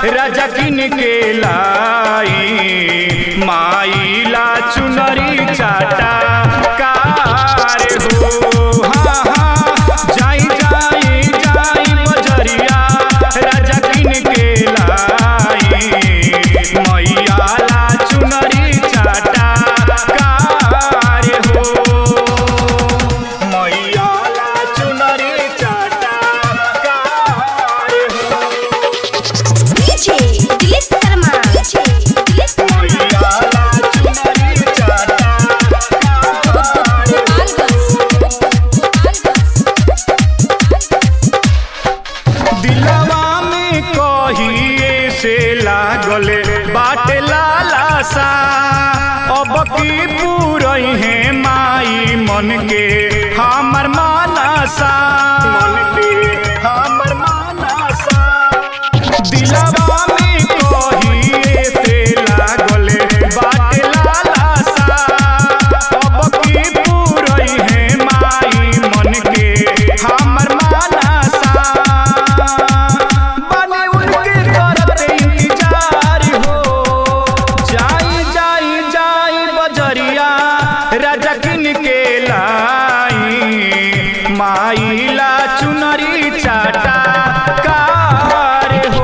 राजा किन के लाई माइला चुनरी चाटा कार हो। हाँ हाँ जाई जाई जाई बजरिया राजा किन के लाई मैया ला चुनरी चाटा कार हो। मैया ला चुनरी चाटा कार हो। डीजे दिलीप शर्मा मैया ला चुनरी चाटा कार हो। दिलवा में कहिए से लागल बाटे लालासा अब की पूरई है माई मन के हमर मानसा। मन के हमर मानसा दिलवा में कहिए से लागल बाटे लालासा अब की पूरई है माई मन के हमर मानसा। बने उनके करते इंतजार हो। जाई जाई जाई बजरिया राजा किन के लाई माइला चुनरी चाटा कार हो।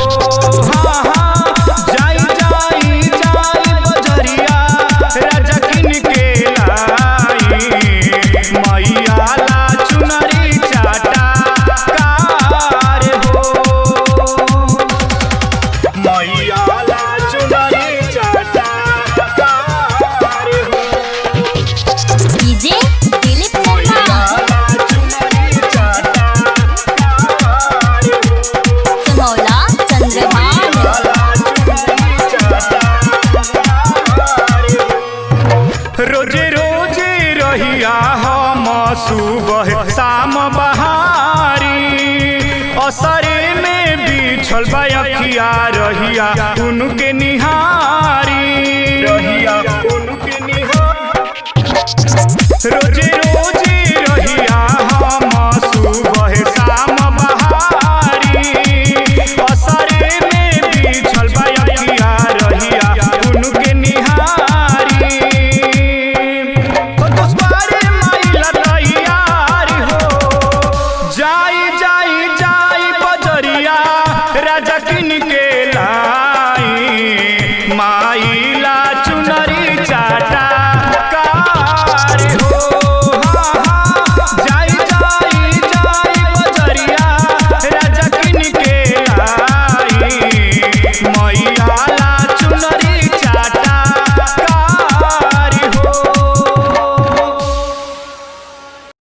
हाँ हाँ जाई जाई जाई बजरिया राजा किन के लाई मैया ला चुनरी चाटा कार हो। मैया ला चुनरी चाटा कार हो। डीजे दिलीप मैया शर्मा ला चुनरी चाटा कार हो। सुनौला चंद्रभान रोजे रोजे रहिया हम सुबह शाम बहारी असरे में बिछल बयखिया रहिया उनके निहारी रहिया उनके निहारी। रोजे रोजे